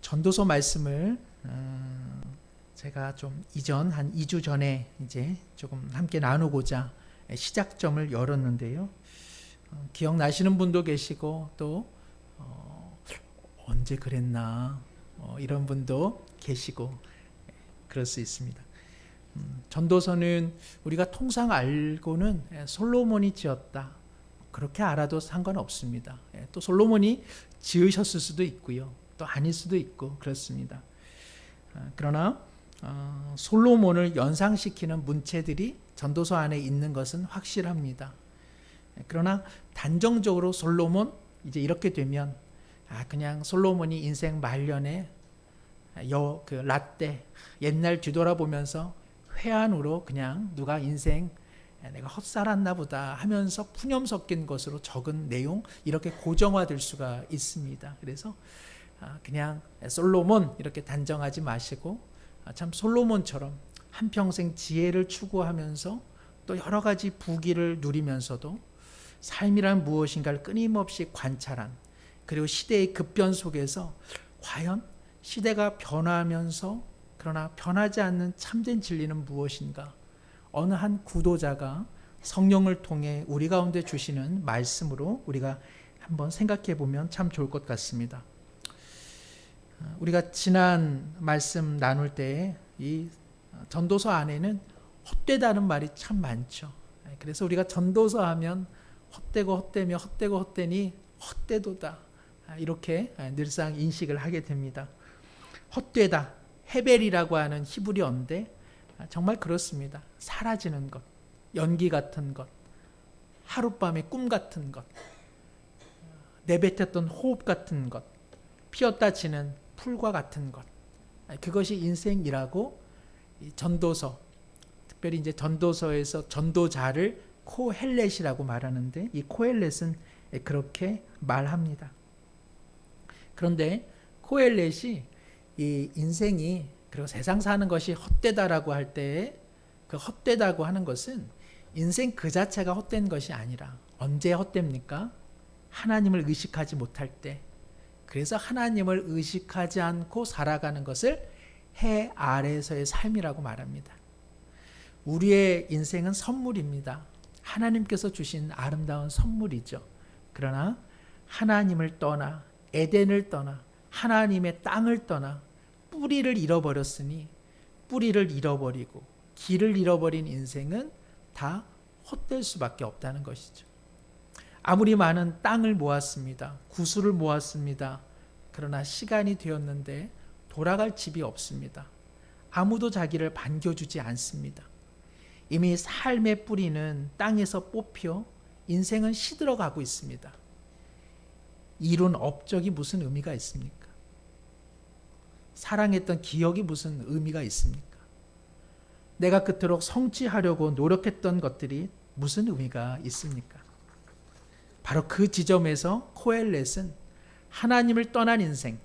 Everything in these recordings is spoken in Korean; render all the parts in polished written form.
전도서 말씀을 제가 좀 이전 한 2주 전에 이제 조금 함께 나누고자 시작점을 열었는데요. 기억나시는 분도 계시고 또 언제 그랬나 이런 분도 계시고 그럴 수 있습니다. 전도서는 우리가 통상 알고는 솔로몬이 지었다, 그렇게 알아도 상관없습니다. 또 솔로몬이 지으셨을 수도 있고요, 또 아닐 수도 있고 그렇습니다. 그러나 솔로몬을 연상시키는 문체들이 전도서 안에 있는 것은 확실합니다. 그러나 단정적으로 솔로몬 이제 이렇게 되면 그냥 솔로몬이 인생 말년에 그 라떼 옛날 뒤돌아보면서 회한으로 그냥 누가 인생 내가 헛살았나 보다 하면서 푸념 섞인 것으로 적은 내용, 이렇게 고정화될 수가 있습니다. 그래서 그냥 솔로몬 이렇게 단정하지 마시고 참 솔로몬처럼 한평생 지혜를 추구하면서 또 여러 가지 부귀를 누리면서도 삶이란 무엇인가를 끊임없이 관찰한, 그리고 시대의 급변 속에서 과연 시대가 변화하면서 그러나 변하지 않는 참된 진리는 무엇인가, 어느 한 구도자가 성령을 통해 우리 가운데 주시는 말씀으로 우리가 한번 생각해 보면 참 좋을 것 같습니다. 우리가 지난 말씀 나눌 때 이 전도서 안에는 헛되다는 말이 참 많죠. 그래서 우리가 전도서 하면 헛되고 헛되며 헛되고 헛되니 헛되도다, 이렇게 늘상 인식을 하게 됩니다. 헛되다, 헤벨이라고 하는 히브리어인데 정말 그렇습니다. 사라지는 것, 연기 같은 것, 하룻밤의 꿈 같은 것, 내뱉었던 호흡 같은 것, 피었다 지는 풀과 같은 것, 그것이 인생이라고 전도서, 특별히 이제 전도서에서 전도자를 코헬렛이라고 말하는데 이 코헬렛은 그렇게 말합니다. 그런데 코헬렛이 이 인생이 그리고 세상 사는 것이 헛되다라고 할 때 그 헛되다고 하는 것은 인생 그 자체가 헛된 것이 아니라 언제 헛됩니까? 하나님을 의식하지 못할 때. 그래서 하나님을 의식하지 않고 살아가는 것을 해 아래에서의 삶이라고 말합니다. 우리의 인생은 선물입니다. 하나님께서 주신 아름다운 선물이죠. 그러나 하나님을 떠나, 에덴을 떠나, 하나님의 땅을 떠나 뿌리를 잃어버렸으니 뿌리를 잃어버리고 길을 잃어버린 인생은 다 헛될 수밖에 없다는 것이죠. 아무리 많은 땅을 모았습니다. 구슬을 모았습니다. 그러나 시간이 되었는데 돌아갈 집이 없습니다. 아무도 자기를 반겨주지 않습니다. 이미 삶의 뿌리는 땅에서 뽑혀 인생은 시들어가고 있습니다. 이룬 업적이 무슨 의미가 있습니까? 사랑했던 기억이 무슨 의미가 있습니까? 내가 그토록 성취하려고 노력했던 것들이 무슨 의미가 있습니까? 바로 그 지점에서 코헬렛은 하나님을 떠난 인생,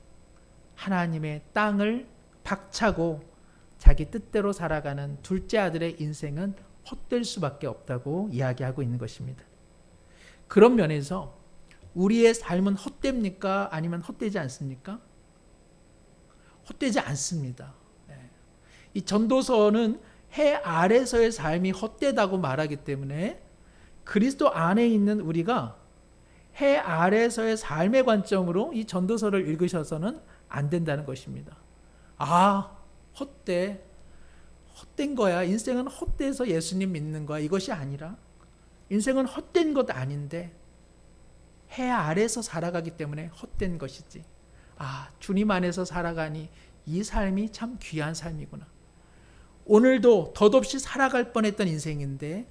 하나님의 땅을 박차고 자기 뜻대로 살아가는 둘째 아들의 인생은 헛될 수밖에 없다고 이야기하고 있는 것입니다. 그런 면에서 우리의 삶은 헛됩니까? 아니면 헛되지 않습니까? 헛되지 않습니다. 이 전도서는 해 아래서의 삶이 헛되다고 말하기 때문에 그리스도 안에 있는 우리가 해 아래서의 삶의 관점으로 이 전도서를 읽으셔서는 안 된다는 것입니다. 헛된 거야. 인생은 헛돼서 예수님 믿는 거야. 이것이 아니라 인생은 헛된 것 아닌데 해 아래서 살아가기 때문에 헛된 것이지. 주님 안에서 살아가니 이 삶이 참 귀한 삶이구나. 오늘도 덧없이 살아갈 뻔했던 인생인데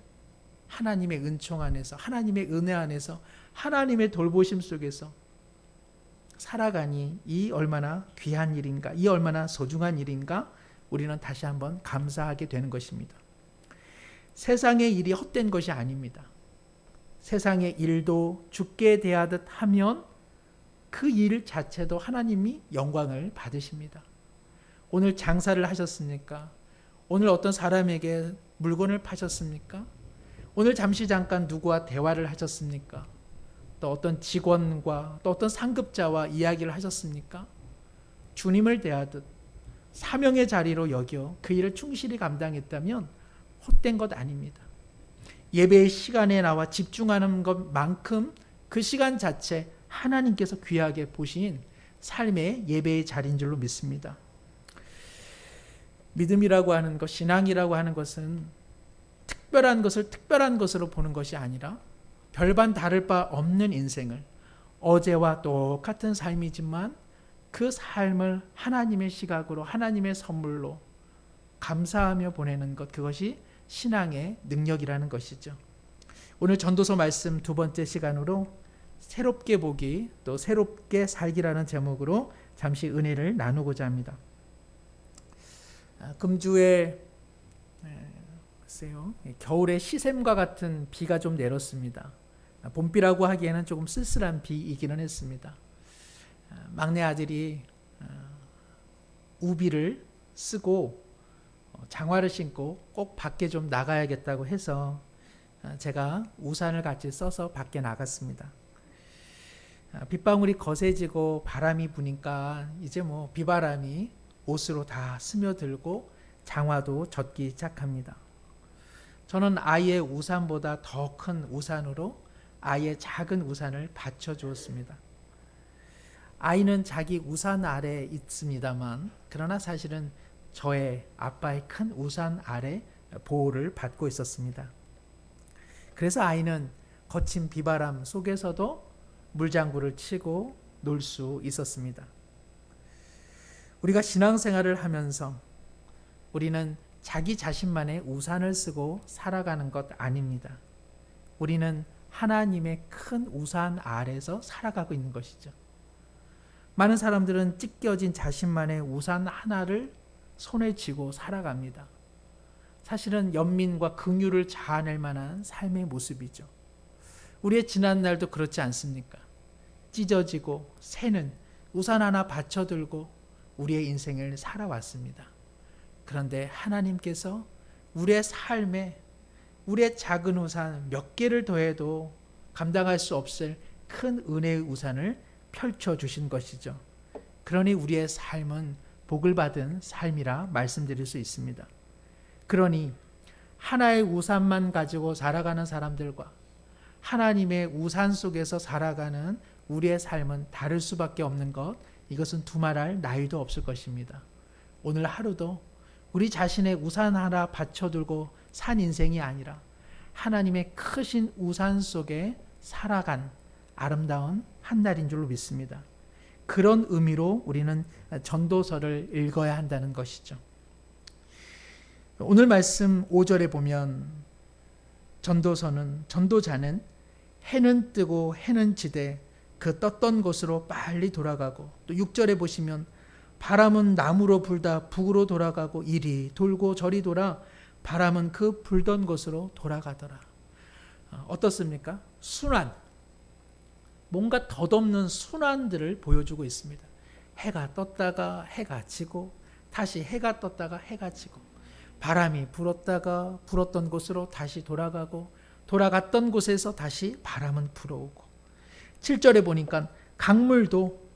하나님의 은총 안에서, 하나님의 은혜 안에서, 하나님의 돌보심 속에서 살아가니 이 얼마나 귀한 일인가, 이 얼마나 소중한 일인가, 우리는 다시 한번 감사하게 되는 것입니다. 세상의 일이 헛된 것이 아닙니다. 세상의 일도 죽게 대하듯 하면 그 일 자체도 하나님이 영광을 받으십니다. 오늘 장사를 하셨습니까? 오늘 어떤 사람에게 물건을 파셨습니까? 오늘 잠깐 누구와 대화를 하셨습니까? 또 어떤 직원과 또 어떤 상급자와 이야기를 하셨습니까? 주님을 대하듯 사명의 자리로 여겨 그 일을 충실히 감당했다면 헛된 것 아닙니다. 예배의 시간에 나와 집중하는 것만큼 그 시간 자체 하나님께서 귀하게 보신 삶의 예배의 자리인 줄로 믿습니다. 믿음이라고 하는 것, 신앙이라고 하는 것은 특별한 것을 특별한 것으로 보는 것이 아니라 별반 다를 바 없는 인생을, 어제와 똑같은 삶이지만 그 삶을 하나님의 시각으로, 하나님의 선물로 감사하며 보내는 것, 그것이 신앙의 능력이라는 것이죠. 오늘 전도서 말씀 두 번째 시간으로 새롭게 보기 또 새롭게 살기라는 제목으로 잠시 은혜를 나누고자 합니다. 금주에 글쎄요, 겨울에 시샘과 같은 비가 좀 내렸습니다. 봄비라고 하기에는 조금 쓸쓸한 비이기는 했습니다. 막내 아들이 우비를 쓰고 장화를 신고 꼭 밖에 좀 나가야겠다고 해서 제가 우산을 같이 써서 밖에 나갔습니다. 빗방울이 거세지고 바람이 부니까 이제 비바람이 옷으로 다 스며들고 장화도 젖기 시작합니다. 저는 아이의 우산보다 더 큰 우산으로 아이의 작은 우산을 받쳐 주었습니다. 아이는 자기 우산 아래 있습니다만 그러나 사실은 저의 아빠의 큰 우산 아래 보호를 받고 있었습니다. 그래서 아이는 거친 비바람 속에서도 물장구를 치고 놀 수 있었습니다. 우리가 신앙생활을 하면서 우리는 자기 자신만의 우산을 쓰고 살아가는 것 아닙니다. 우리는 하나님의 큰 우산 아래서 살아가고 있는 것이죠. 많은 사람들은 찢겨진 자신만의 우산 하나를 손에 쥐고 살아갑니다. 사실은 연민과 긍휼을 자아낼 만한 삶의 모습이죠. 우리의 지난 날도 그렇지 않습니까? 찢어지고 새는 우산 하나 받쳐들고 우리의 인생을 살아왔습니다. 그런데 하나님께서 우리의 삶에 우리의 작은 우산 몇 개를 더해도 감당할 수 없을 큰 은혜의 우산을 펼쳐주신 것이죠. 그러니 우리의 삶은 복을 받은 삶이라 말씀드릴 수 있습니다. 그러니 하나의 우산만 가지고 살아가는 사람들과 하나님의 우산 속에서 살아가는 우리의 삶은 다를 수밖에 없는 것, 이것은 두말할 나위도 없을 것입니다. 오늘 하루도 우리 자신의 우산 하나 받쳐들고 산 인생이 아니라 하나님의 크신 우산 속에 살아간 아름다운 한 날인 줄로 믿습니다. 그런 의미로 우리는 전도서를 읽어야 한다는 것이죠. 오늘 말씀 5절에 보면 전도자는 해는 뜨고 해는 지되 그 떴던 곳으로 빨리 돌아가고, 또 6절에 보시면 바람은 남으로 불다 북으로 돌아가고 이리 돌고 저리 돌아 바람은 그 불던 곳으로 돌아가더라. 어떻습니까? 순환, 뭔가 덧없는 순환들을 보여주고 있습니다. 해가 떴다가 해가 지고 다시 해가 떴다가 해가 지고, 바람이 불었다가 불었던 곳으로 다시 돌아가고 돌아갔던 곳에서 다시 바람은 불어오고, 7절에 보니까 강물도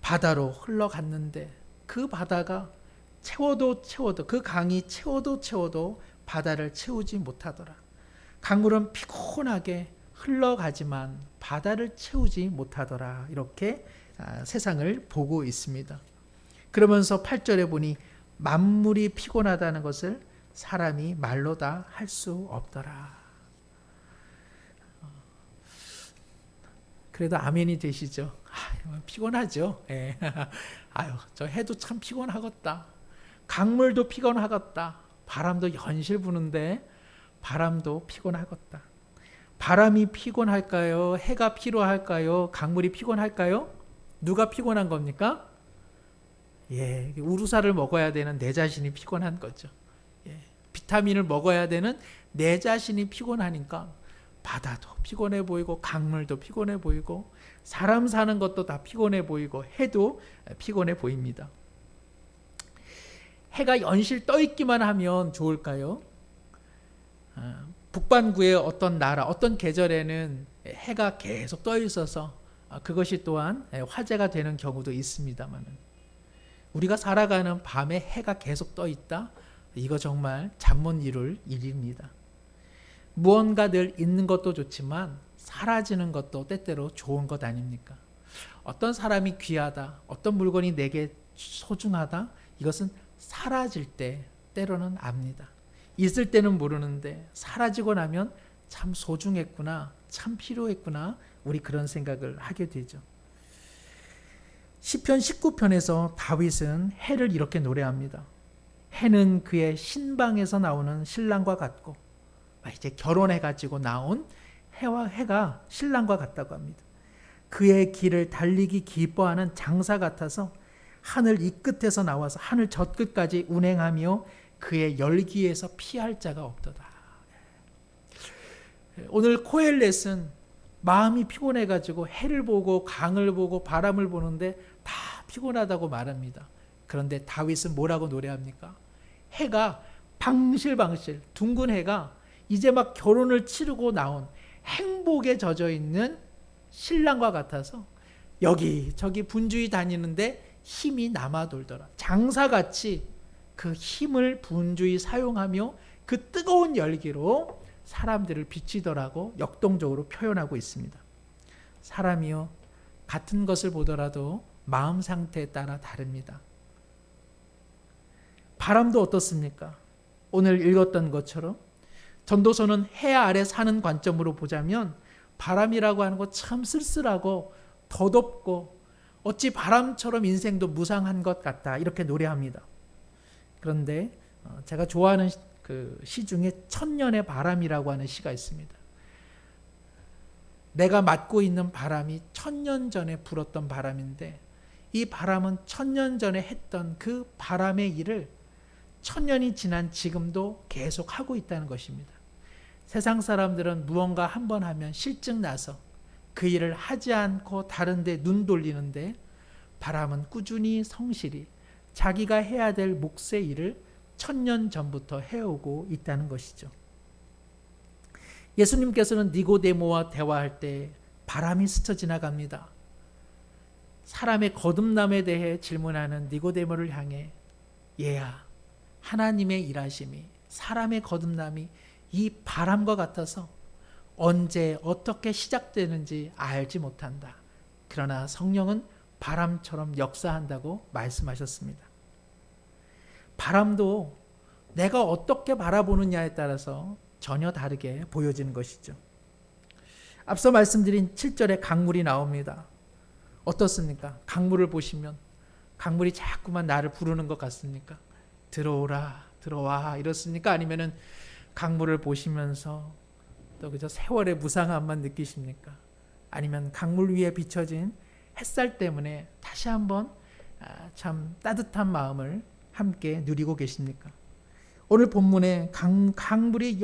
바다로 흘러갔는데 그 바다가 채워도 그 강이 채워도 바다를 채우지 못하더라. 강물은 피곤하게 흘러가지만 바다를 채우지 못하더라. 이렇게 세상을 보고 있습니다. 그러면서 8절에 보니 만물이 피곤하다는 것을 사람이 말로 다 할 수 없더라. 그래도 아멘이 되시죠? 피곤하죠. 예. 아유, 저 해도 참 피곤하겠다. 강물도 피곤하겠다. 바람도 연실 부는데 바람도 피곤하겠다. 바람이 피곤할까요? 해가 피로할까요? 강물이 피곤할까요? 누가 피곤한 겁니까? 예, 우루사를 먹어야 되는 내 자신이 피곤한 거죠. 예, 비타민을 먹어야 되는 내 자신이 피곤하니까 바다도 피곤해 보이고 강물도 피곤해 보이고 사람 사는 것도 다 피곤해 보이고 해도 피곤해 보입니다. 해가 연실 떠 있기만 하면 좋을까요? 북반구의 어떤 나라, 어떤 계절에는 해가 계속 떠 있어서 그것이 또한 화제가 되는 경우도 있습니다만, 우리가 살아가는 밤에 해가 계속 떠 있다? 이거 정말 잠 못 이룰 일입니다. 무언가 늘 있는 것도 좋지만 사라지는 것도 때때로 좋은 것 아닙니까? 어떤 사람이 귀하다, 어떤 물건이 내게 소중하다, 이것은 사라질 때 때로는 압니다. 있을 때는 모르는데 사라지고 나면 참 소중했구나, 참 필요했구나, 우리 그런 생각을 하게 되죠. 시편 19편에서 다윗은 해를 이렇게 노래합니다. 해는 그의 신방에서 나오는 신랑과 같고, 이제 결혼해가지고 나온 해가 신랑과 같다고 합니다. 그의 길을 달리기 기뻐하는 장사 같아서 하늘 이 끝에서 나와서 하늘 저 끝까지 운행하며 그의 열기에서 피할 자가 없도다. 오늘 코엘렛은 마음이 피곤해가지고 해를 보고 강을 보고 바람을 보는데 다 피곤하다고 말합니다. 그런데 다윗은 뭐라고 노래합니까? 해가 방실방실 둥근 해가 이제 막 결혼을 치르고 나온 행복에 젖어 있는 신랑과 같아서 여기저기 분주히 다니는데 힘이 남아 돌더라. 장사같이 그 힘을 분주히 사용하며 그 뜨거운 열기로 사람들을 비치더라고 역동적으로 표현하고 있습니다. 사람이요, 같은 것을 보더라도 마음 상태에 따라 다릅니다. 바람도 어떻습니까? 오늘 읽었던 것처럼 전도서는 해 아래 사는 관점으로 보자면 바람이라고 하는 거 참 쓸쓸하고 더덥고 어찌 바람처럼 인생도 무상한 것 같다, 이렇게 노래합니다. 그런데 제가 좋아하는 그 시 중에 천년의 바람이라고 하는 시가 있습니다. 내가 맡고 있는 바람이 1000년 전에 불었던 바람인데 이 바람은 1000년 전에 했던 그 바람의 일을 1000년이 지난 지금도 계속 하고 있다는 것입니다. 세상 사람들은 무언가 한번 하면 실증 나서 그 일을 하지 않고 다른 데 눈 돌리는데 바람은 꾸준히 성실히 자기가 해야 될 몫의 일을 1000년 전부터 해오고 있다는 것이죠. 예수님께서는 니고데모와 대화할 때 바람이 스쳐 지나갑니다. 사람의 거듭남에 대해 질문하는 니고데모를 향해 얘야, 하나님의 일하심이, 사람의 거듭남이 이 바람과 같아서 언제 어떻게 시작되는지 알지 못한다. 그러나 성령은 바람처럼 역사한다고 말씀하셨습니다. 바람도 내가 어떻게 바라보느냐에 따라서 전혀 다르게 보여지는 것이죠. 앞서 말씀드린 7절에 강물이 나옵니다. 어떻습니까? 강물을 보시면 강물이 자꾸만 나를 부르는 것 같습니까? 들어오라, 들어와, 이렇습니까? 아니면은 강물을 보시면서 또 그저 세월의 무상함만 느끼십니까? 아니면 강물 위에 비춰진 햇살 때문에 다시 한번 참 따뜻한 마음을 함께 누리고 계십니까? 오늘 본문에 강물이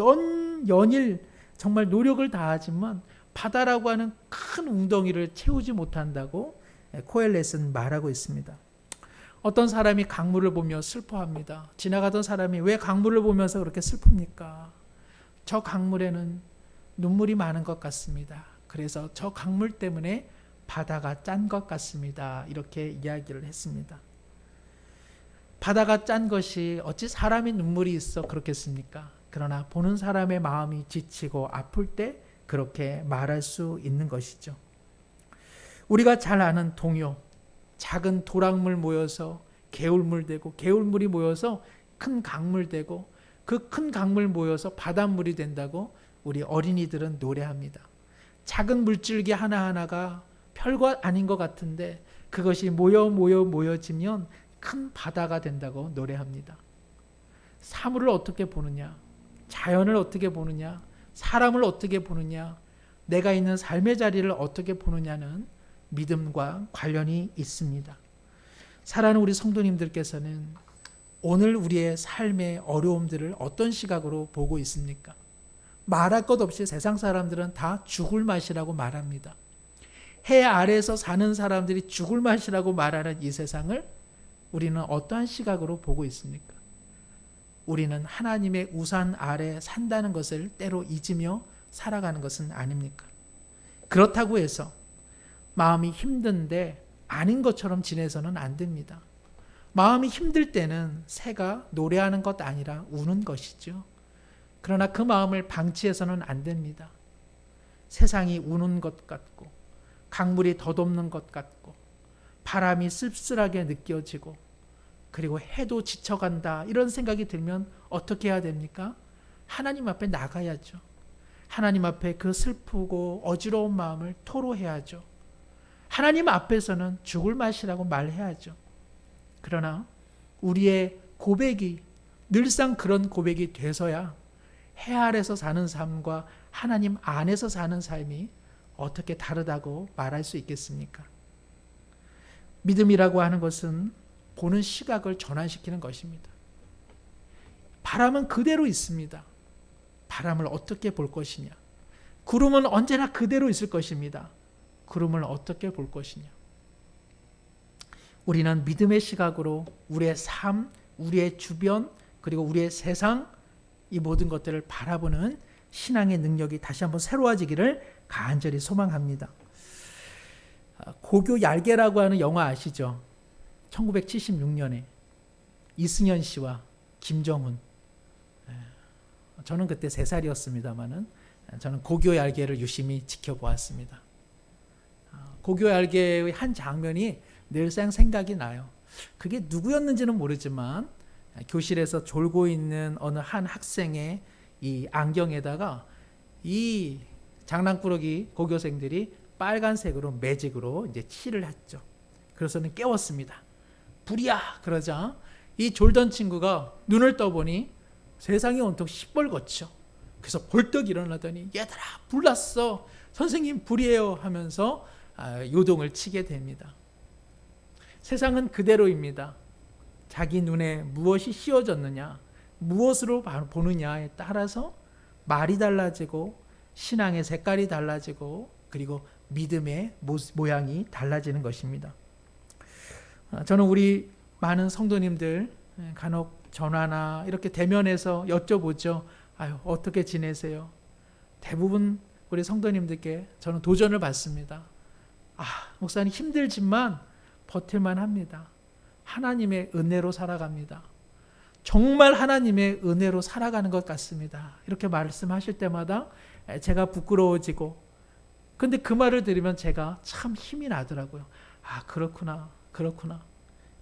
연일 정말 노력을 다하지만 바다라고 하는 큰 웅덩이를 채우지 못한다고 코엘렛은 말하고 있습니다. 어떤 사람이 강물을 보며 슬퍼합니다. 지나가던 사람이 왜 강물을 보면서 그렇게 슬픕니까? 저 강물에는 눈물이 많은 것 같습니다. 그래서 저 강물 때문에 바다가 짠 것 같습니다. 이렇게 이야기를 했습니다. 바다가 짠 것이 어찌 사람의 눈물이 있어 그렇겠습니까? 그러나 보는 사람의 마음이 지치고 아플 때 그렇게 말할 수 있는 것이죠. 우리가 잘 아는 동요, 작은 도랑물 모여서 개울물 되고 개울물이 모여서 큰 강물 되고 그 큰 강물 모여서 바닷물이 된다고 우리 어린이들은 노래합니다. 작은 물줄기 하나하나가 별거 아닌 것 같은데 그것이 모여지면 큰 바다가 된다고 노래합니다. 사물을 어떻게 보느냐, 자연을 어떻게 보느냐, 사람을 어떻게 보느냐, 내가 있는 삶의 자리를 어떻게 보느냐는 믿음과 관련이 있습니다. 사랑하는 우리 성도님들께서는 오늘 우리의 삶의 어려움들을 어떤 시각으로 보고 있습니까? 말할 것 없이 세상 사람들은 다 죽을 맛이라고 말합니다. 해 아래에서 사는 사람들이 죽을 맛이라고 말하는 이 세상을 우리는 어떠한 시각으로 보고 있습니까? 우리는 하나님의 우산 아래 산다는 것을 때로 잊으며 살아가는 것은 아닙니까? 그렇다고 해서 마음이 힘든데 아닌 것처럼 지내서는 안 됩니다. 마음이 힘들 때는 새가 노래하는 것 아니라 우는 것이죠. 그러나 그 마음을 방치해서는 안 됩니다. 세상이 우는 것 같고 강물이 덧없는 것 같고 바람이 씁쓸하게 느껴지고 그리고 해도 지쳐간다 이런 생각이 들면 어떻게 해야 됩니까? 하나님 앞에 나가야죠. 하나님 앞에 그 슬프고 어지러운 마음을 토로해야죠. 하나님 앞에서는 죽을 맛이라고 말해야죠. 그러나 우리의 고백이 늘상 그런 고백이 돼서야 해 아래서 사는 삶과 하나님 안에서 사는 삶이 어떻게 다르다고 말할 수 있겠습니까? 믿음이라고 하는 것은 보는 시각을 전환시키는 것입니다. 바람은 그대로 있습니다. 바람을 어떻게 볼 것이냐? 구름은 언제나 그대로 있을 것입니다. 구름을 어떻게 볼 것이냐? 우리는 믿음의 시각으로 우리의 삶, 우리의 주변, 그리고 우리의 세상 이 모든 것들을 바라보는 신앙의 능력이 다시 한번 새로워지기를 간절히 소망합니다. 고교 얄개라고 하는 영화 아시죠? 1976년에 이승현 씨와 김정훈. 저는 그때 3살이었습니다만은 저는 고교 얄개를 유심히 지켜보았습니다. 고교 얄개의 한 장면이 늘상 생각이 나요. 그게 누구였는지는 모르지만 교실에서 졸고 있는 어느 한 학생의 이 안경에다가 이 장난꾸러기 고교생들이 빨간색으로 매직으로 이제 칠을 했죠. 그래서는 깨웠습니다. 불이야! 그러자 이 졸던 친구가 눈을 떠보니 세상이 온통 시뻘겋죠. 그래서 벌떡 일어나더니 얘들아 불 났어. 선생님 불이에요 하면서 요동을 치게 됩니다. 세상은 그대로입니다. 자기 눈에 무엇이 씌워졌느냐, 무엇으로 보느냐에 따라서 말이 달라지고 신앙의 색깔이 달라지고 그리고 믿음의 모양이 달라지는 것입니다. 저는 우리 많은 성도님들 간혹 전화나 이렇게 대면해서 여쭤보죠. 아유, 어떻게 지내세요? 대부분 우리 성도님들께 저는 도전을 받습니다. 목사님 힘들지만 버틸만 합니다. 하나님의 은혜로 살아갑니다. 정말 하나님의 은혜로 살아가는 것 같습니다. 이렇게 말씀하실 때마다 제가 부끄러워지고 근데 그 말을 들으면 제가 참 힘이 나더라고요. 그렇구나.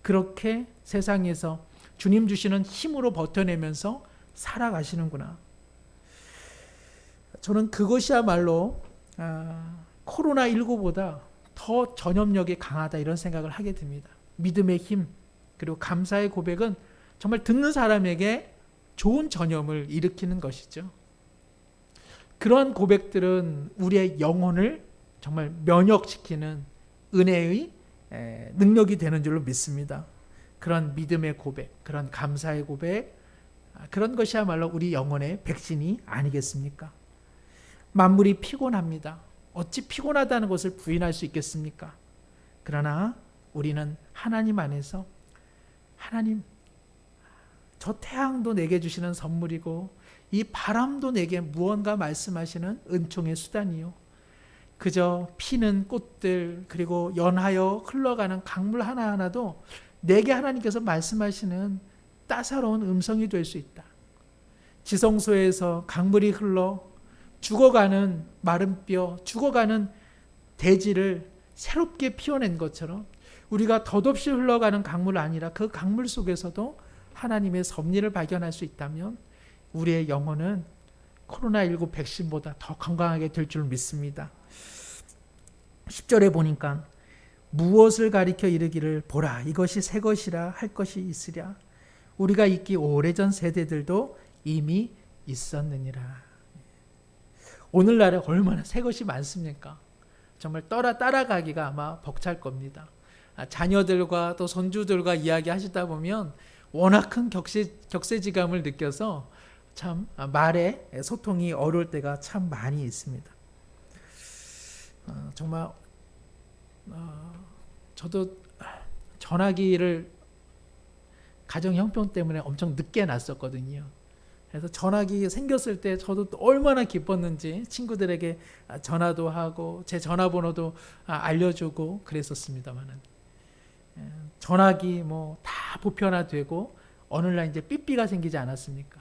그렇게 세상에서 주님 주시는 힘으로 버텨내면서 살아가시는구나. 저는 그것이야말로 코로나19보다 더 전염력이 강하다 이런 생각을 하게 됩니다. 믿음의 힘 그리고 감사의 고백은 정말 듣는 사람에게 좋은 전염을 일으키는 것이죠. 그러한 고백들은 우리의 영혼을 정말 면역시키는 은혜의 능력이 되는 줄로 믿습니다. 그런 믿음의 고백, 그런 감사의 고백, 그런 것이야말로 우리 영혼의 백신이 아니겠습니까? 만물이 피곤합니다. 어찌 피곤하다는 것을 부인할 수 있겠습니까? 그러나 우리는 하나님 안에서 하나님, 저 태양도 내게 주시는 선물이고 이 바람도 내게 무언가 말씀하시는 은총의 수단이요. 그저 피는 꽃들 그리고 연하여 흘러가는 강물 하나하나도 내게 하나님께서 말씀하시는 따사로운 음성이 될 수 있다. 지성소에서 강물이 흘러 죽어가는 마른 뼈, 죽어가는 대지를 새롭게 피워낸 것처럼 우리가 덧없이 흘러가는 강물 아니라 그 강물 속에서도 하나님의 섭리를 발견할 수 있다면 우리의 영혼은 코로나19 백신보다 더 건강하게 될 줄 믿습니다. 10절에 보니까 무엇을 가리켜 이르기를 보라 이것이 새 것이라 할 것이 있으랴 우리가 있기 오래전 세대들도 이미 있었느니라. 오늘날에 얼마나 새 것이 많습니까? 정말 따라가기가 아마 벅찰 겁니다. 자녀들과 또 손주들과 이야기하시다 보면 워낙 큰 격세지감을 느껴서 참 말에 소통이 어려울 때가 참 많이 있습니다. 정말 저도 전화기를 가정 형편 때문에 엄청 늦게 났었거든요. 그래서 전화기 생겼을 때 저도 얼마나 기뻤는지 친구들에게 전화도 하고 제 전화번호도 알려주고 그랬었습니다만은 전화기 뭐 다 보편화되고 어느 날 이제 삐삐가 생기지 않았습니까?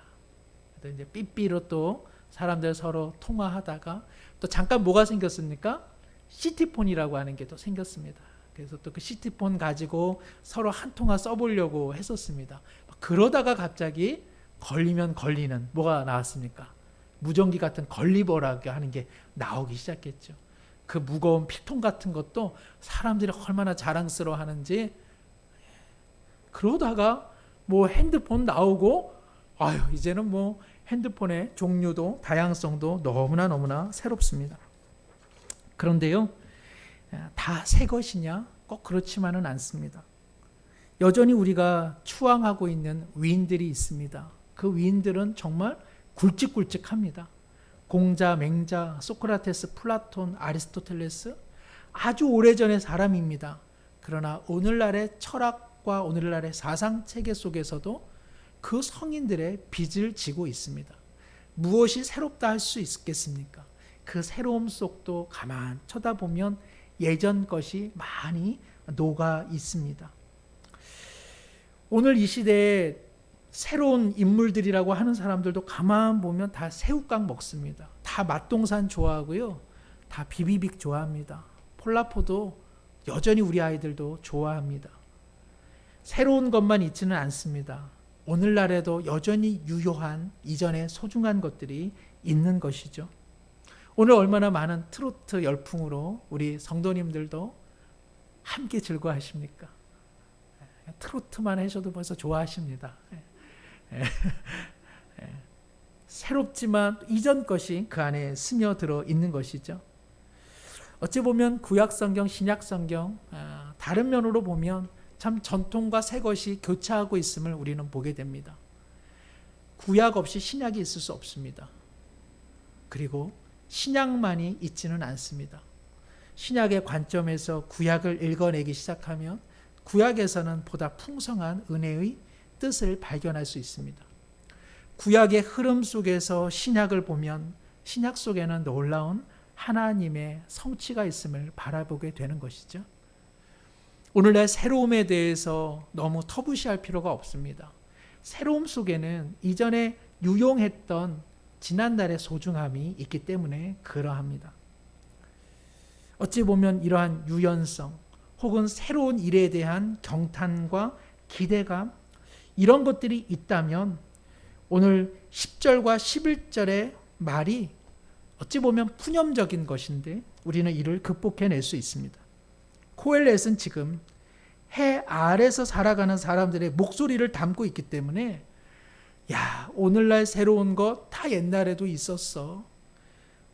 그래서 이제 삐삐로 또 사람들 서로 통화하다가 또 잠깐 뭐가 생겼습니까? 시티폰이라고 하는 게 또 생겼습니다. 그래서 또 그 시티폰 가지고 서로 한 통화 써보려고 했었습니다. 그러다가 갑자기 걸리면 걸리는 뭐가 나왔습니까? 무전기 같은 걸리버라고 하는 게 나오기 시작했죠. 그 무거운 필통 같은 것도 사람들이 얼마나 자랑스러워 하는지. 그러다가 뭐 핸드폰 나오고 아유 이제는 뭐 핸드폰의 종류도 다양성도 너무나 새롭습니다. 그런데요, 다 새 것이냐? 꼭 그렇지만은 않습니다. 여전히 우리가 추앙하고 있는 위인들이 있습니다. 그 위인들은 정말 굵직굵직합니다. 공자, 맹자, 소크라테스, 플라톤, 아리스토텔레스, 아주 오래전의 사람입니다. 그러나 오늘날의 철학과 오늘날의 사상 체계 속에서도 그 성인들의 빚을 지고 있습니다. 무엇이 새롭다 할 수 있겠습니까? 그 새로움 속도 가만 쳐다보면 예전 것이 많이 녹아 있습니다. 오늘 이 시대에 새로운 인물들이라고 하는 사람들도 가만 보면 다 새우깡 먹습니다. 다 맛동산 좋아하고요. 다 비비빅 좋아합니다. 폴라포도 여전히 우리 아이들도 좋아합니다. 새로운 것만 있지는 않습니다. 오늘날에도 여전히 유효한 이전의 소중한 것들이 있는 것이죠. 오늘 얼마나 많은 트로트 열풍으로 우리 성도님들도 함께 즐거워하십니까? 트로트만 하셔도 벌써 좋아하십니다. 새롭지만 이전 것이 그 안에 스며들어 있는 것이죠. 어찌 보면 구약성경, 신약성경 다른 면으로 보면 참 전통과 새 것이 교차하고 있음을 우리는 보게 됩니다. 구약 없이 신약이 있을 수 없습니다. 그리고 신약만이 있지는 않습니다. 신약의 관점에서 구약을 읽어내기 시작하면 구약에서는 보다 풍성한 은혜의 뜻을 발견할 수 있습니다. 구약의 흐름 속에서 신약을 보면 신약 속에는 놀라운 하나님의 성취가 있음을 바라보게 되는 것이죠. 오늘날 새로움에 대해서 너무 터부시할 필요가 없습니다. 새로움 속에는 이전에 유용했던 지난날의 소중함이 있기 때문에 그러합니다. 어찌 보면 이러한 유연성 혹은 새로운 일에 대한 경탄과 기대감 이런 것들이 있다면 오늘 10절과 11절의 말이 어찌 보면 푸념적인 것인데 우리는 이를 극복해낼 수 있습니다. 코엘렛은 지금 해 아래서 살아가는 사람들의 목소리를 담고 있기 때문에 야, 오늘날 새로운 거 다 옛날에도 있었어.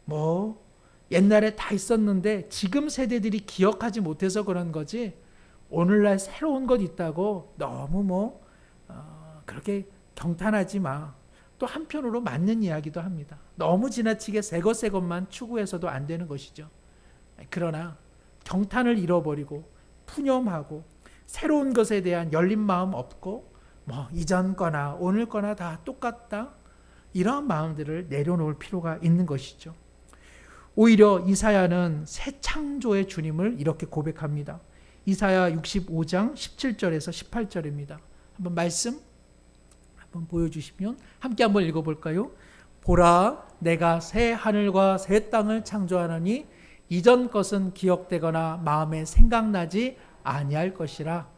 뭐 옛날에 다 있었는데 지금 세대들이 기억하지 못해서 그런 거지 오늘날 새로운 것 있다고 너무 그렇게 경탄하지 마. 또 한편으로 맞는 이야기도 합니다. 너무 지나치게 새 것만 추구해서도 안 되는 것이죠. 그러나 경탄을 잃어버리고 푸념하고 새로운 것에 대한 열린 마음 없고 뭐 이전 거나 오늘 거나 다 똑같다 이러한 마음들을 내려놓을 필요가 있는 것이죠. 오히려 이사야는 새 창조의 주님을 이렇게 고백합니다. 이사야 65장 17절에서 18절입니다. 한번 말씀 한번 보여주시면 함께 한번 읽어볼까요? 보라, 내가 새 하늘과 새 땅을 창조하노니 이전 것은 기억되거나 마음에 생각나지 아니할 것이라.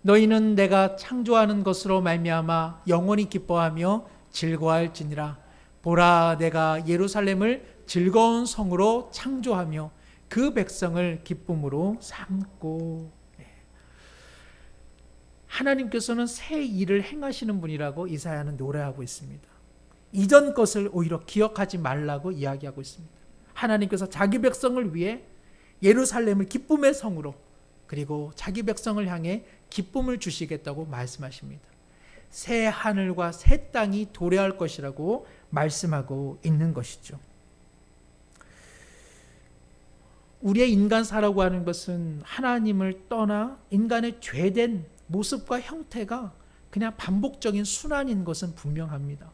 너희는 내가 창조하는 것으로 말미암아 영원히 기뻐하며 즐거워할지니라. 보라, 내가 예루살렘을 즐거운 성으로 창조하며 그 백성을 기쁨으로 삼고. 하나님께서는 새 일을 행하시는 분이라고 이사야는 노래하고 있습니다. 이전 것을 오히려 기억하지 말라고 이야기하고 있습니다. 하나님께서 자기 백성을 위해 예루살렘을 기쁨의 성으로 그리고 자기 백성을 향해 기쁨을 주시겠다고 말씀하십니다. 새 하늘과 새 땅이 도래할 것이라고 말씀하고 있는 것이죠. 우리의 인간사라고 하는 것은 하나님을 떠나 인간의 죄된 모습과 형태가 그냥 반복적인 순환인 것은 분명합니다.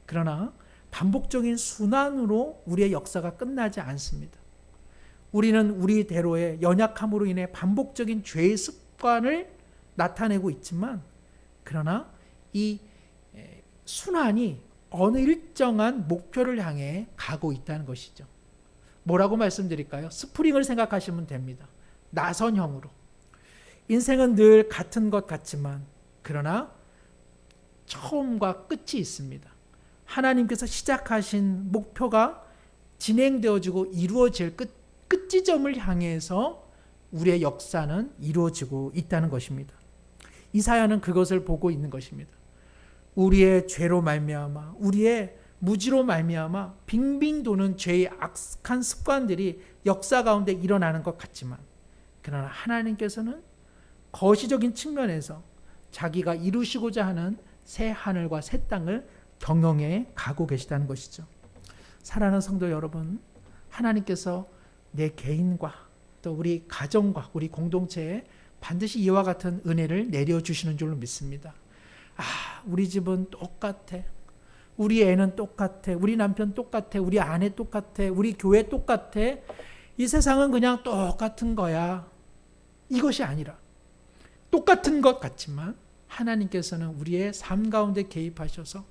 그러나 반복적인 순환으로 우리의 역사가 끝나지 않습니다. 우리는 우리대로의 연약함으로 인해 반복적인 죄의 습관을 나타내고 있지만, 그러나 이 순환이 어느 일정한 목표를 향해 가고 있다는 것이죠. 뭐라고 말씀드릴까요? 스프링을 생각하시면 됩니다. 나선형으로. 인생은 늘 같은 것 같지만, 그러나 처음과 끝이 있습니다. 하나님께서 시작하신 목표가 진행되어지고 이루어질 끝 지점을 향해서 우리의 역사는 이루어지고 있다는 것입니다. 이사야는 그것을 보고 있는 것입니다. 우리의 죄로 말미암아, 우리의 무지로 말미암아 빙빙 도는 죄의 악한 습관들이 역사 가운데 일어나는 것 같지만, 그러나 하나님께서는 거시적인 측면에서 자기가 이루시고자 하는 새 하늘과 새 땅을 경영해 가고 계시다는 것이죠. 사랑하는 성도 여러분, 하나님께서 내 개인과 또 우리 가정과 우리 공동체에 반드시 이와 같은 은혜를 내려주시는 줄로 믿습니다. 우리 집은 똑같아. 우리 애는 똑같아. 우리 남편 똑같아. 우리 아내 똑같아. 우리 교회 똑같아. 이 세상은 그냥 똑같은 거야. 이것이 아니라, 똑같은 것 같지만 하나님께서는 우리의 삶 가운데 개입하셔서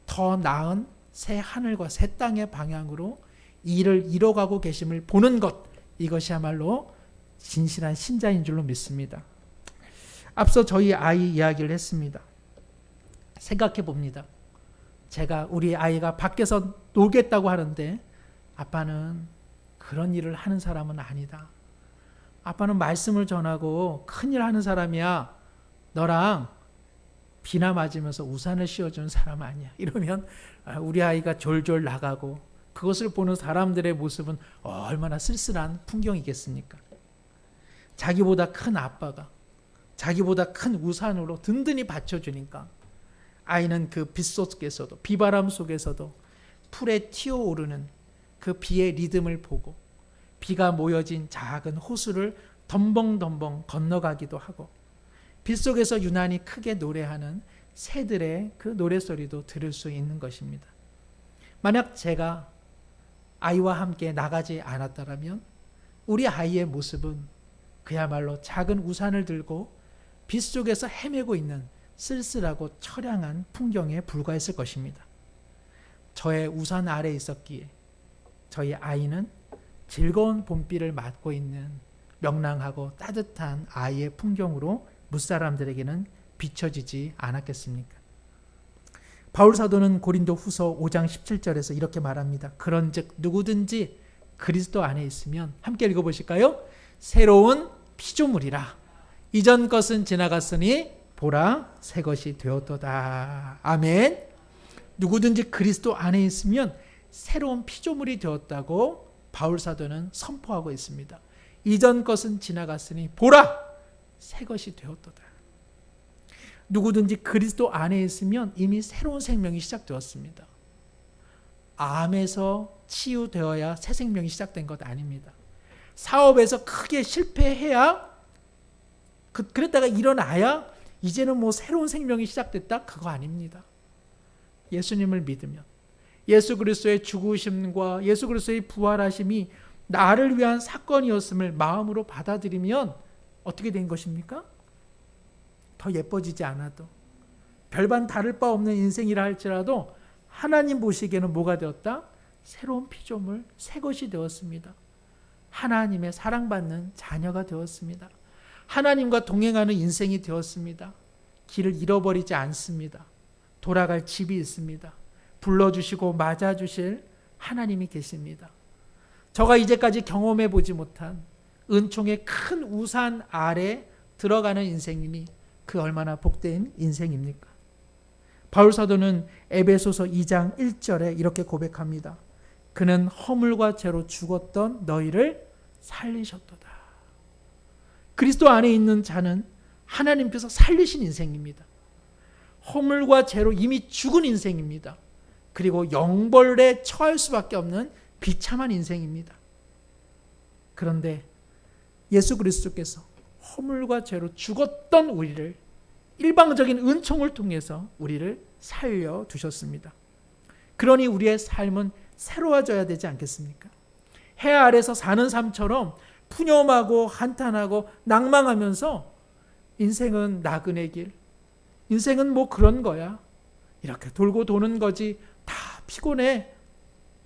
더 나은 새 하늘과 새 땅의 방향으로 일을 이뤄가고 계심을 보는 것, 이것이야말로 진실한 신자인 줄로 믿습니다. 앞서 저희 아이 이야기를 했습니다. 생각해 봅니다. 제가 우리 아이가 밖에서 놀겠다고 하는데, 아빠는 그런 일을 하는 사람은 아니다. 아빠는 말씀을 전하고 큰일 하는 사람이야. 너랑 비나 맞으면서 우산을 씌워주는 사람 아니야. 이러면 우리 아이가 졸졸 나가고, 그것을 보는 사람들의 모습은 얼마나 쓸쓸한 풍경이겠습니까? 자기보다 큰 아빠가 자기보다 큰 우산으로 든든히 받쳐주니까 아이는 그 빗속에서도, 비바람 속에서도 풀에 튀어오르는 그 비의 리듬을 보고 비가 모여진 작은 호수를 덤벙덤벙 건너가기도 하고, 빗속에서 유난히 크게 노래하는 새들의 그 노래소리도 들을 수 있는 것입니다. 만약 제가 아이와 함께 나가지 않았다면 우리 아이의 모습은 그야말로 작은 우산을 들고 빗속에서 헤매고 있는 쓸쓸하고 처량한 풍경에 불과했을 것입니다. 저의 우산 아래에 있었기에 저희 아이는 즐거운 봄비를 맞고 있는 명랑하고 따뜻한 아이의 풍경으로 무사람들에게는 비춰지지 않았겠습니까? 바울 사도는 고린도 후서 5장 17절에서 이렇게 말합니다. 그런즉 누구든지 그리스도 안에 있으면, 함께 읽어보실까요? 새로운 피조물이라. 이전 것은 지나갔으니 보라 새 것이 되었도다. 아멘. 누구든지 그리스도 안에 있으면 새로운 피조물이 되었다고 바울 사도는 선포하고 있습니다. 이전 것은 지나갔으니 보라 새 것이 되었도다. 누구든지 그리스도 안에 있으면 이미 새로운 생명이 시작되었습니다. 암에서 치유되어야 새 생명이 시작된 것 아닙니다. 사업에서 크게 실패해야, 그랬다가 일어나야 이제는 뭐 새로운 생명이 시작됐다? 그거 아닙니다. 예수님을 믿으면, 예수 그리스도의 죽으심과 예수 그리스도의 부활하심이 나를 위한 사건이었음을 마음으로 받아들이면 어떻게 된 것입니까? 더 예뻐지지 않아도, 별반 다를 바 없는 인생이라 할지라도 하나님 보시기에는 뭐가 되었다? 새로운 피조물, 새 것이 되었습니다. 하나님의 사랑받는 자녀가 되었습니다. 하나님과 동행하는 인생이 되었습니다. 길을 잃어버리지 않습니다. 돌아갈 집이 있습니다. 불러주시고 맞아주실 하나님이 계십니다. 저가 이제까지 경험해 보지 못한 은총의 큰 우산 아래 들어가는 인생이니 그 얼마나 복된 인생입니까? 바울 사도는 에베소서 2장 1절에 이렇게 고백합니다. 그는 허물과 죄로 죽었던 너희를 살리셨도다. 그리스도 안에 있는 자는 하나님께서 살리신 인생입니다. 허물과 죄로 이미 죽은 인생입니다. 그리고 영벌에 처할 수밖에 없는 비참한 인생입니다. 그런데 예수 그리스도께서 허물과 죄로 죽었던 우리를 일방적인 은총을 통해서 우리를 살려두셨습니다. 그러니 우리의 삶은 새로워져야 되지 않겠습니까? 해 아래서 사는 삶처럼 푸념하고 한탄하고 낭망하면서 인생은 나그네 길, 인생은 뭐 그런 거야. 이렇게 돌고 도는 거지. 다 피곤해.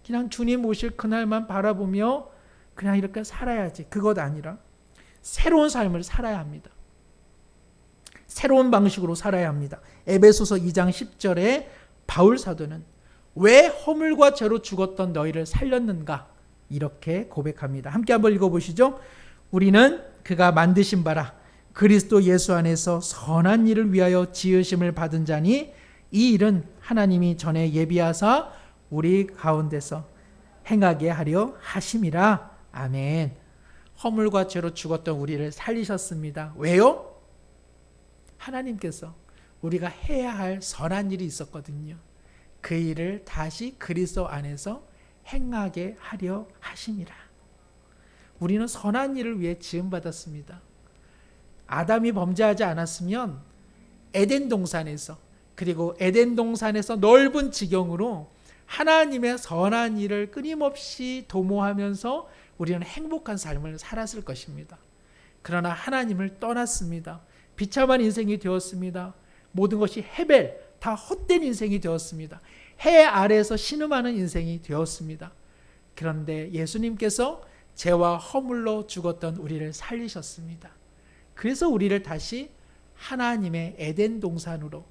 그냥 주님 오실 그날만 바라보며 그냥 이렇게 살아야지. 그것 아니라 새로운 삶을 살아야 합니다. 새로운 방식으로 살아야 합니다. 에베소서 2장 10절에 바울 사도는 왜 허물과 죄로 죽었던 너희를 살렸는가? 이렇게 고백합니다. 함께 한번 읽어보시죠. 우리는 그가 만드신 바라 그리스도 예수 안에서 선한 일을 위하여 지으심을 받은 자니 이 일은 하나님이 전에 예비하사 우리 가운데서 행하게 하려 하심이라. 아멘. 허물과 죄로 죽었던 우리를 살리셨습니다. 왜요? 하나님께서 우리가 해야 할 선한 일이 있었거든요. 그 일을 다시 그리스도 안에서 행하게 하려 하심이라. 우리는 선한 일을 위해 지음받았습니다. 아담이 범죄하지 않았으면 에덴 동산에서, 그리고 에덴 동산에서 넓은 지경으로 하나님의 선한 일을 끊임없이 도모하면서 우리는 행복한 삶을 살았을 것입니다. 그러나 하나님을 떠났습니다. 비참한 인생이 되었습니다. 모든 것이 헤벨, 다 헛된 인생이 되었습니다. 해 아래에서 신음하는 인생이 되었습니다. 그런데 예수님께서 죄와 허물로 죽었던 우리를 살리셨습니다. 그래서 우리를 다시 하나님의 에덴 동산으로,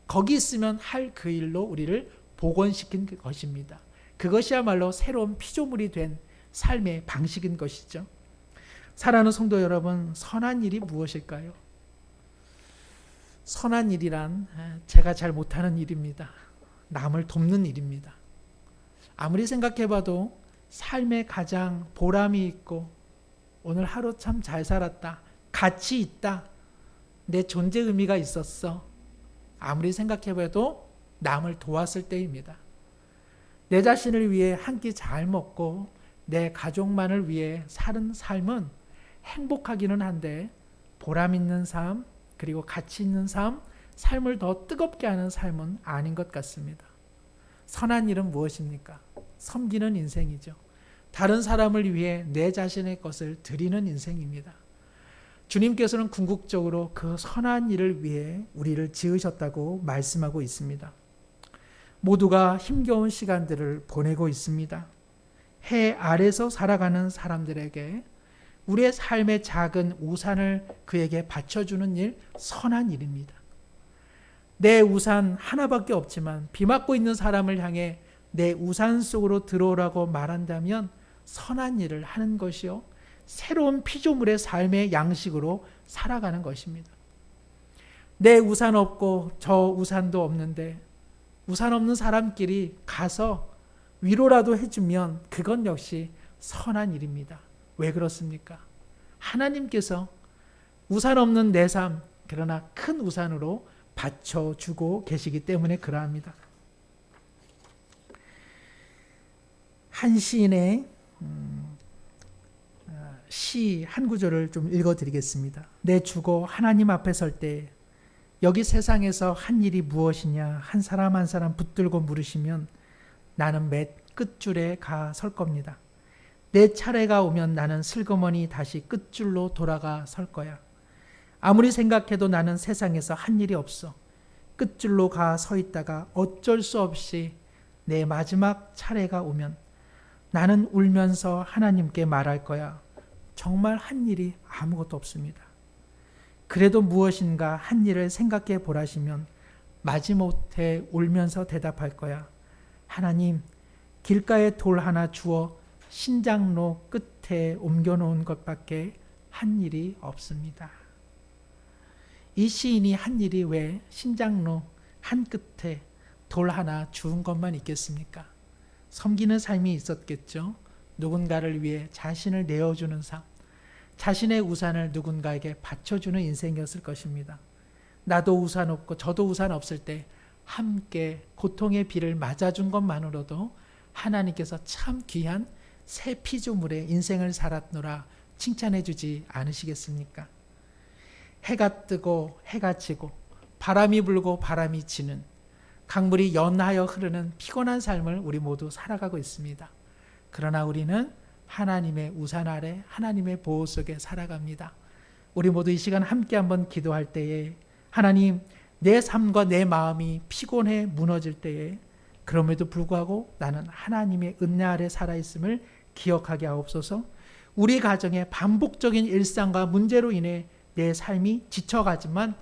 거기 있으면 할 그 일로 우리를 복원시킨 것입니다. 그것이야말로 새로운 피조물이 된 삶의 방식인 것이죠. 사랑하는 성도 여러분, 선한 일이 무엇일까요? 선한 일이란 제가 잘 못하는 일입니다. 남을 돕는 일입니다. 아무리 생각해봐도 삶에 가장 보람이 있고 오늘 하루 참 잘 살았다, 가치 있다, 내 존재 의미가 있었어, 아무리 생각해봐도 남을 도왔을 때입니다. 내 자신을 위해 한 끼 잘 먹고 내 가족만을 위해 사는 삶은 행복하기는 한데 보람 있는 삶, 그리고 가치 있는 삶, 삶을 더 뜨겁게 하는 삶은 아닌 것 같습니다. 선한 일은 무엇입니까? 섬기는 인생이죠. 다른 사람을 위해 내 자신의 것을 드리는 인생입니다. 주님께서는 궁극적으로 그 선한 일을 위해 우리를 지으셨다고 말씀하고 있습니다. 모두가 힘겨운 시간들을 보내고 있습니다. 해 아래서 살아가는 사람들에게 우리의 삶의 작은 우산을 그에게 받쳐주는 일, 선한 일입니다. 내 우산 하나밖에 없지만 비 맞고 있는 사람을 향해 내 우산 속으로 들어오라고 말한다면 선한 일을 하는 것이요, 새로운 피조물의 삶의 양식으로 살아가는 것입니다. 내 우산 없고 저 우산도 없는데 우산 없는 사람끼리 가서 위로라도 해주면 그건 역시 선한 일입니다. 왜 그렇습니까? 하나님께서 우산 없는 내 삶, 그러나 큰 우산으로 받쳐주고 계시기 때문에 그러합니다. 한 시인의 시 한 구절을 좀 읽어드리겠습니다. 내 죽어 하나님 앞에 설 때 여기 세상에서 한 일이 무엇이냐 한 사람 한 사람 붙들고 물으시면 나는 맨 끝줄에 가 설 겁니다. 내 차례가 오면 나는 슬그머니 다시 끝줄로 돌아가 설 거야. 아무리 생각해도 나는 세상에서 한 일이 없어. 끝줄로 가 서 있다가 어쩔 수 없이 내 마지막 차례가 오면 나는 울면서 하나님께 말할 거야. 정말 한 일이 아무것도 없습니다. 그래도 무엇인가 한 일을 생각해 보라시면 마지못해 울면서 대답할 거야. 하나님, 길가에 돌 하나 주어 신장로 끝에 옮겨놓은 것밖에 한 일이 없습니다. 이 시인이 한 일이 왜 신장로 한 끝에 돌 하나 주운 것만 있겠습니까? 섬기는 삶이 있었겠죠. 누군가를 위해 자신을 내어주는 삶, 자신의 우산을 누군가에게 받쳐주는 인생이었을 것입니다. 나도 우산 없고 저도 우산 없을 때 함께 고통의 비를 맞아준 것만으로도 하나님께서 참 귀한 새 피조물의 인생을 살았노라 칭찬해 주지 않으시겠습니까? 해가 뜨고 해가 지고 바람이 불고 바람이 지는, 강물이 연하여 흐르는 피곤한 삶을 우리 모두 살아가고 있습니다. 그러나 우리는 하나님의 우산 아래 하나님의 보호 속에 살아갑니다. 우리 모두 이 시간 함께 한번 기도할 때에 하나님, 내 삶과 내 마음이 피곤해 무너질 때에 그럼에도 불구하고 나는 하나님의 은혜 아래 살아있음을 기억하게 하옵소서. 우리 가정의 반복적인 일상과 문제로 인해 내 삶이 지쳐가지만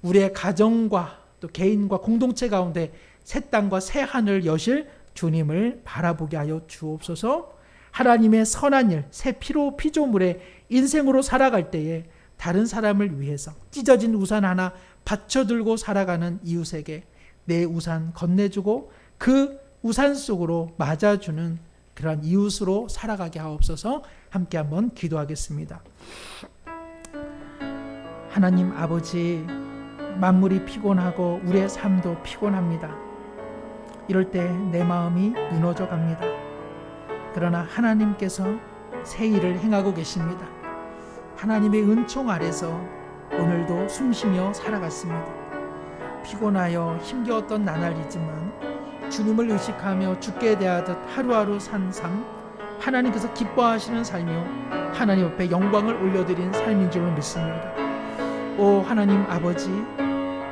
우리의 가정과 또 개인과 공동체 가운데 새 땅과 새 하늘 여실 주님을 바라보게 하여 주옵소서. 하나님의 선한 일, 새 피로 피조물의 인생으로 살아갈 때에 다른 사람을 위해서 찢어진 우산 하나 받쳐들고 살아가는 이웃에게 내 우산 건네주고 그 우산 속으로 맞아주는 그런 이웃으로 살아가게 하옵소서. 함께 한번 기도하겠습니다. 하나님 아버지, 만물이 피곤하고 우리의 삶도 피곤합니다. 이럴 때 내 마음이 무너져 갑니다. 그러나 하나님께서 새 일을 행하고 계십니다. 하나님의 은총 아래서 오늘도 숨쉬며 살아갔습니다. 피곤하여 힘겨웠던 나날이지만 주님을 의식하며 주께 대하듯 하루하루 산 삶, 하나님께서 기뻐하시는 삶이요 하나님 앞에 영광을 올려드린 삶인 줄로 믿습니다. 오 하나님 아버지,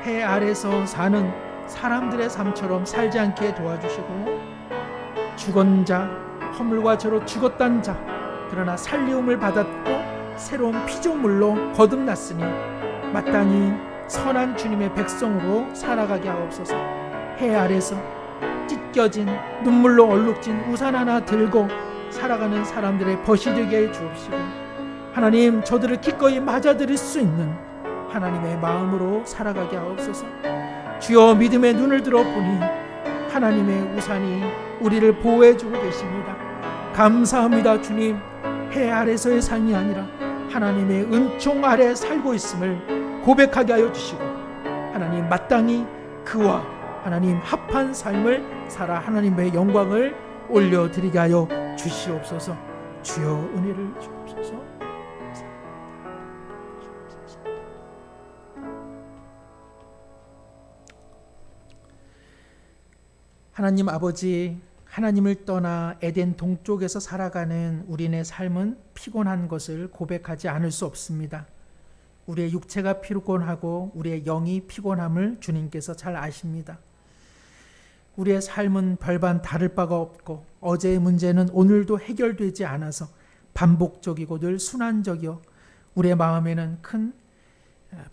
해 아래서 사는 사람들의 삶처럼 살지 않게 도와주시고 죽은 자, 허물과 죄로 죽었단 자, 그러나 살리움을 받았고 새로운 피조물로 거듭났으니 마땅히 선한 주님의 백성으로 살아가게 하옵소서. 해 아래서 찢겨진 눈물로 얼룩진 우산 하나 들고 살아가는 사람들의 벗이 되게 해 주옵시고 하나님, 저들을 기꺼이 맞아들일 수 있는 하나님의 마음으로 살아가게 하옵소서. 주여, 믿음의 눈을 들어보니 하나님의 우산이 우리를 보호해주고 계십니다. 감사합니다. 주님, 해 아래서의 삶이 아니라 하나님의 은총 아래 살고 있음을 고백하게 하여 주시고 하나님, 마땅히 그와 하나님 합한 삶을 살아 하나님의 영광을 올려드리게 하여 주시옵소서. 주여 은혜를 주옵소서. 하나님 아버지, 하나님을 떠나 에덴 동쪽에서 살아가는 우리네 삶은 피곤한 것을 고백하지 않을 수 없습니다. 우리의 육체가 피곤하고 우리의 영이 피곤함을 주님께서 잘 아십니다. 우리의 삶은 별반 다를 바가 없고 어제의 문제는 오늘도 해결되지 않아서 반복적이고 늘 순환적이요 우리의 마음에는 큰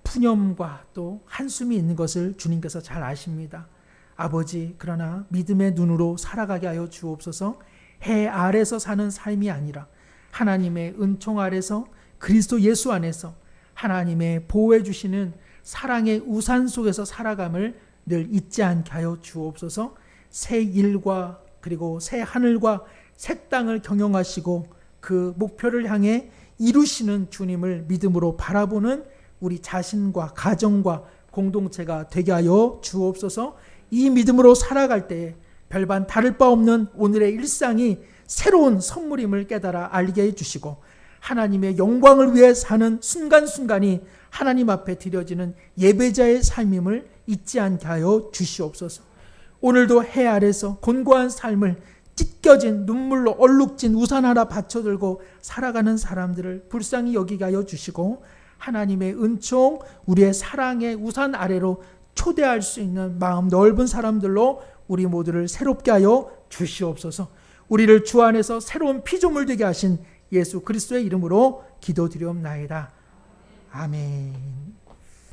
푸념과 또 한숨이 있는 것을 주님께서 잘 아십니다. 아버지, 그러나 믿음의 눈으로 살아가게 하여 주옵소서. 해 아래서 사는 삶이 아니라 하나님의 은총 아래서 그리스도 예수 안에서 하나님의 보호해 주시는 사랑의 우산 속에서 살아감을 늘 잊지 않게 하여 주옵소서. 새 일과 그리고 새 하늘과 새 땅을 경영하시고 그 목표를 향해 이루시는 주님을 믿음으로 바라보는 우리 자신과 가정과 공동체가 되게 하여 주옵소서. 이 믿음으로 살아갈 때에 별반 다를 바 없는 오늘의 일상이 새로운 선물임을 깨달아 알게 해주시고 하나님의 영광을 위해 사는 순간순간이 하나님 앞에 드려지는 예배자의 삶임을 잊지 않게 하여 주시옵소서. 오늘도 해 아래서 곤고한 삶을 찢겨진 눈물로 얼룩진 우산 하나 받쳐들고 살아가는 사람들을 불쌍히 여기게 하여 주시고 하나님의 은총, 우리의 사랑의 우산 아래로 초대할 수 있는 마음 넓은 사람들로 우리 모두를 새롭게 하여 주시옵소서. 우리를 주 안에서 새로운 피조물 되게 하신 예수 그리스도의 이름으로 기도드리옵나이다. 아멘.